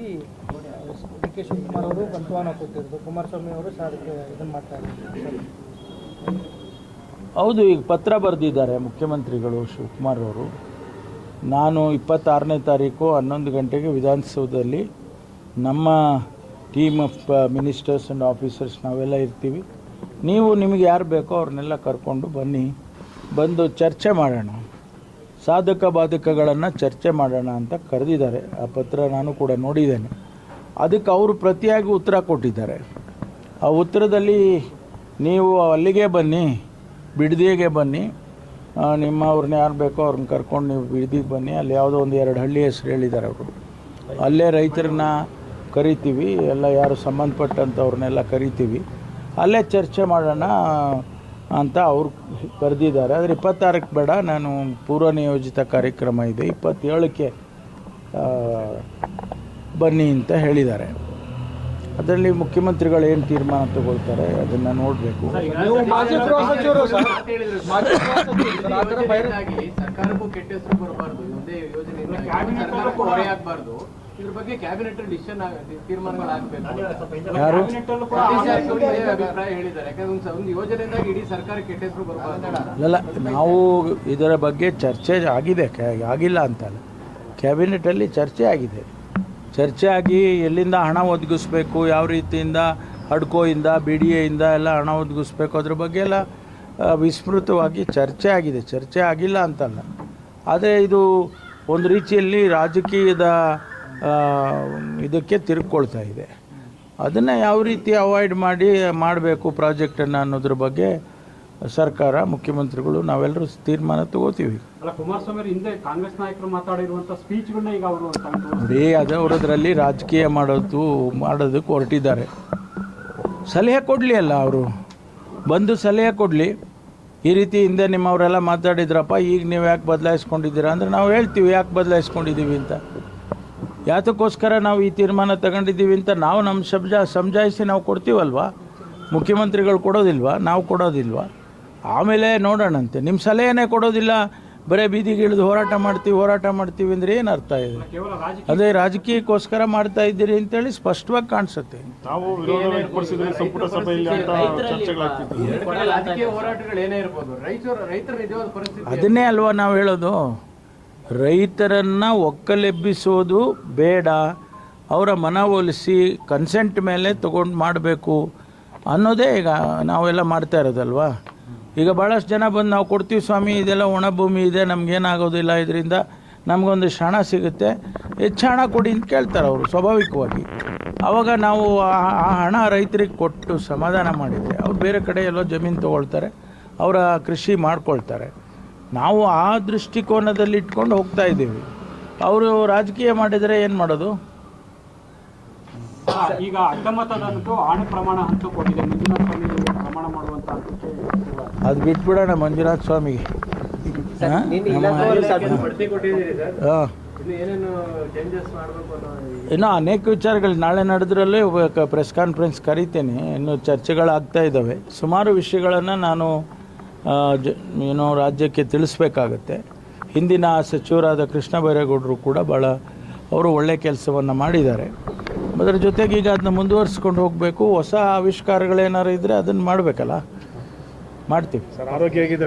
ಡಿ.ಕೆ ಶಿವಕುಮಾರ್ ಅವರು ಬಂಟ್ವಾಳ ಕೊಟ್ಟಿರೋದು, ಕುಮಾರಸ್ವಾಮಿ ಅವರು ಅದಕ್ಕೆ ಇದನ್ನು ಮಾಡ್ತಾ ಇದ್ದಾರೆ. ಹೌದು, ಈಗ ಪತ್ರ ಬರೆದಿದ್ದಾರೆ ಮುಖ್ಯಮಂತ್ರಿಗಳು ಶಿವಕುಮಾರ್ ಅವರು. ನಾನು 26ನೇ ತಾರೀಕು 11 ಗಂಟೆಗೆ ವಿಧಾನಸೌಧದಲ್ಲಿ ನಮ್ಮ team of ministers and officers ನಾವೆಲ್ಲ ಇರ್ತೀವಿ. ನೀವು ನಿಮಗೆ ಯಾರು ಬೇಕೋ ಅವ್ರನ್ನೆಲ್ಲ ಕರ್ಕೊಂಡು ಬನ್ನಿ, ಬಂದು ಚರ್ಚೆ ಮಾಡೋಣ, ಸಾಧಕ ಬಾಧಕಗಳನ್ನು ಚರ್ಚೆ ಮಾಡೋಣ ಅಂತ ಕರೆದಿದ್ದಾರೆ. ಆ ಪತ್ರ ನಾನು ಕೂಡ ನೋಡಿದ್ದೇನೆ. ಅದಕ್ಕೆ ಅವರು ಪ್ರತಿಯಾಗಿ ಉತ್ತರ ಕೊಟ್ಟಿದ್ದಾರೆ. ಆ ಉತ್ತರದಲ್ಲಿ ನೀವು ಅಲ್ಲಿಗೆ ಬನ್ನಿ, ಬಿಡದಿಗೆ ಬನ್ನಿ, ನಿಮ್ಮವ್ರನ್ನ ಯಾರು ಬೇಕೋ ಅವ್ರನ್ನ ಕರ್ಕೊಂಡು ನೀವು ಬಿಡದಿಗೆ ಬನ್ನಿ, ಅಲ್ಲಿ ಯಾವುದೋ ಒಂದು 2 ಹಳ್ಳಿ ಹೆಸರು ಹೇಳಿದ್ದಾರೆ ಅವರು. ಅಲ್ಲೇ ರೈತರನ್ನ ಕರಿತೀವಿ, ಎಲ್ಲ ಯಾರು ಸಂಬಂಧಪಟ್ಟಂಥವ್ರನ್ನೆಲ್ಲ ಕರಿತೀವಿ, ಅಲ್ಲೇ ಚರ್ಚೆ ಮಾಡೋಣ ಅಂತ ಅವ್ರು ಕರೆದಿದ್ದಾರೆ. ಆದರೆ 26ಕ್ಕೆ ಬೇಡ, ನಾನು ಪೂರ್ವ ನಿಯೋಜಿತ ಕಾರ್ಯಕ್ರಮ ಇದೆ, 27ಕ್ಕೆ ಬನ್ನಿ ಅಂತ ಹೇಳಿದ್ದಾರೆ. ಅದರಲ್ಲಿ ಮುಖ್ಯಮಂತ್ರಿಗಳು ಏನು ತೀರ್ಮಾನ ತಗೊಳ್ತಾರೆ ಅದನ್ನು ನೋಡಬೇಕು. ಯಾರು ಅಲ್ಲ, ನಾವು ಇದರ ಬಗ್ಗೆ ಚರ್ಚೆ ಆಗಿದೆ, ಆಗಿಲ್ಲ ಅಂತಲ್ಲ. ಕ್ಯಾಬಿನೆಟಲ್ಲಿ ಚರ್ಚೆ ಆಗಿದೆ. ಚರ್ಚೆ ಆಗಿ ಎಲ್ಲಿಂದ ಹಣ ಒದಗಿಸ್ಬೇಕು, ಯಾವ ರೀತಿಯಿಂದ ಹಡ್ಕೋಯಿಂದ ಬಿ ಡಿ ಎಯಿಂದ ಎಲ್ಲ ಹಣ ಒದಗಿಸ್ಬೇಕು, ಅದ್ರ ಬಗ್ಗೆ ಎಲ್ಲ ವಿಸ್ತೃತವಾಗಿ ಚರ್ಚೆ ಆಗಿದೆ. ಚರ್ಚೆ ಆಗಿಲ್ಲ ಅಂತಲ್ಲ. ಆದರೆ ಇದು ಒಂದು ರೀತಿಯಲ್ಲಿ ರಾಜಕೀಯದ ಇದಕ್ಕೆ ತಿರುಗಿಕೊಳ್ತಾ ಇದೆ. ಅದನ್ನು ಯಾವ ರೀತಿ ಅವಾಯ್ಡ್ ಮಾಡಬೇಕು ಪ್ರಾಜೆಕ್ಟನ್ನು ಅನ್ನೋದ್ರ ಬಗ್ಗೆ ಸರ್ಕಾರ, ಮುಖ್ಯಮಂತ್ರಿಗಳು ನಾವೆಲ್ಲರೂ ತೀರ್ಮಾನ ತಗೋತೀವಿ. ಕುಮಾರಸ್ವಾಮಿ ಹಿಂದೆ ಕಾಂಗ್ರೆಸ್ ನಾಯಕರು ಮಾತಾಡಿರುವಂಥ ಸ್ಪೀಚ್ಗಳನ್ನ ಈಗ ಅವರು ಅದು ಅವರದ್ರಲ್ಲಿ ರಾಜಕೀಯ ಮಾಡೋದಕ್ಕೆ ಹೊರಟಿದ್ದಾರೆ. ಸಲಹೆ ಕೊಡಲಿ ಅಲ್ಲ, ಅವರು ಬಂದು ಸಲಹೆ ಕೊಡಲಿ. ಈ ರೀತಿ ಹಿಂದೆ ನಿಮ್ಮವರೆಲ್ಲ ಮಾತಾಡಿದ್ರಪ್ಪ, ಈಗ ನೀವು ಯಾಕೆ ಬದಲಾಯಿಸ್ಕೊಂಡಿದ್ದೀರಾ ಅಂದರೆ ನಾವು ಹೇಳ್ತೀವಿ ಯಾಕೆ ಬದಲಾಯಿಸ್ಕೊಂಡಿದ್ದೀವಿ ಅಂತ, ಯಾತಕ್ಕೋಸ್ಕರ ನಾವು ಈ ತೀರ್ಮಾನ ತಗೊಂಡಿದ್ದೀವಿ ಅಂತ ನಾವು ನಮ್ಮ ಸಮಜಾಯಿಸಿ ನಾವು ಕೊಡ್ತೀವಲ್ವ. ಮುಖ್ಯಮಂತ್ರಿಗಳು ಕೊಡೋದಿಲ್ವಾ, ನಾವು ಕೊಡೋದಿಲ್ವಾ? ಆಮೇಲೆ ನೋಡೋಣಂತೆ. ನಿಮ್ಮ ಸಲಹೆನೇ ಕೊಡೋದಿಲ್ಲ, ಬರೀ ಬೀದಿಗೆ ಇಳಿದು ಹೋರಾಟ ಮಾಡ್ತೀವಿ ಅಂದರೆ ಏನು ಅರ್ಥ ಇದೆ? ಅದೇ ರಾಜಕೀಯಕ್ಕೋಸ್ಕರ ಮಾಡ್ತಾ ಇದ್ದೀರಿ ಅಂತೇಳಿ ಸ್ಪಷ್ಟವಾಗಿ ಕಾಣಿಸುತ್ತೆ. ಅದನ್ನೇ ಅಲ್ವಾ ನಾವು ಹೇಳೋದು, ರೈತರನ್ನು ಒಕ್ಕಲೆಬ್ಬಿಸೋದು ಬೇಡ, ಅವರ ಮನವೊಲಿಸಿ ಕನ್ಸೆಂಟ್ ಮೇಲೆ ತೊಗೊಂಡು ಮಾಡಬೇಕು ಅನ್ನೋದೇ ಈಗ ನಾವೆಲ್ಲ ಮಾಡ್ತಾ ಇರೋದಲ್ವಾ. ಈಗ ಭಾಳಷ್ಟು ಜನ ಬಂದು ನಾವು ಕೊಡ್ತೀವಿ ಸ್ವಾಮಿ, ಇದೆಲ್ಲ ಒಣಭೂಮಿ ಇದೆ, ನಮಗೇನಾಗೋದಿಲ್ಲ, ಇದರಿಂದ ನಮಗೊಂದಿಷ್ಟು ಹಣ ಸಿಗುತ್ತೆ, ಹೆಚ್ಚು ಹಣ ಕೊಡಿ ಅಂತ ಕೇಳ್ತಾರೆ ಅವರು ಸ್ವಾಭಾವಿಕವಾಗಿ. ಆವಾಗ ನಾವು ಆ ಹಣ ರೈತರಿಗೆ ಕೊಟ್ಟು ಸಮಾಧಾನ ಮಾಡಿದರೆ ಅವ್ರು ಬೇರೆ ಕಡೆ ಎಲ್ಲೋ ಜಮೀನು ತೊಗೊಳ್ತಾರೆ, ಅವರ ಕೃಷಿ ಮಾಡ್ಕೊಳ್ತಾರೆ. ನಾವು ಆ ದೃಷ್ಟಿಕೋನದಲ್ಲಿ ಇಟ್ಕೊಂಡು ಹೋಗ್ತಾ ಇದ್ದೀವಿ. ಅವರು ರಾಜಕೀಯ ಮಾಡಿದರೆ ಏನು ಮಾಡೋದು? ಈಗ ಅಡ್ಡಮತದಂತೂ ಆಣೆ ಪ್ರಮಾಣ ಹಂತ ಕೊಟ್ಟಿದೆ, ಮಂಜುನಾಥ ಸ್ವಾಮಿ ಪ್ರಮಾಣ ಮಾಡುವಂತ ಅದು ಬಿಟ್ಬಿಡೋಣ ಮಂಜುನಾಥ ಸ್ವಾಮಿಗೆ. ಇನ್ನೂ ಅನೇಕ ವಿಚಾರಗಳು ನಾಳೆ ನಡೆದ್ರಲ್ಲೇ ಪ್ರೆಸ್ ಕಾನ್ಫರೆನ್ಸ್ ಕರಿತೇನೆ. ಇನ್ನು ಚರ್ಚೆಗಳಾಗ್ತಾ ಇದ್ದಾವೆ. ಸುಮಾರು ವಿಷಯಗಳನ್ನು ನಾನು ರಾಜ್ಯಕ್ಕೆ ತಿಳಿಸ್ಬೇಕಾಗತ್ತೆ. ಹಿಂದಿನ ಸಚಿವರಾದ ಕೃಷ್ಣ ಬೈರೇಗೌಡರು ಕೂಡ ಭಾಳ ಅವರು ಒಳ್ಳೆಯ ಕೆಲಸವನ್ನು ಮಾಡಿದ್ದಾರೆ. ಅದರ ಜೊತೆಗೆ ಈಗ ಅದನ್ನ ಮುಂದುವರಿಸ್ಕೊಂಡು ಹೋಗಬೇಕು. ಹೊಸ ಆವಿಷ್ಕಾರಗಳೇನಾರು ಇದ್ದರೆ ಅದನ್ನು ಮಾಡಬೇಕಲ್ಲ, ಮಾಡ್ತೀವಿ. ಸರ್, ಆರೋಗ್ಯ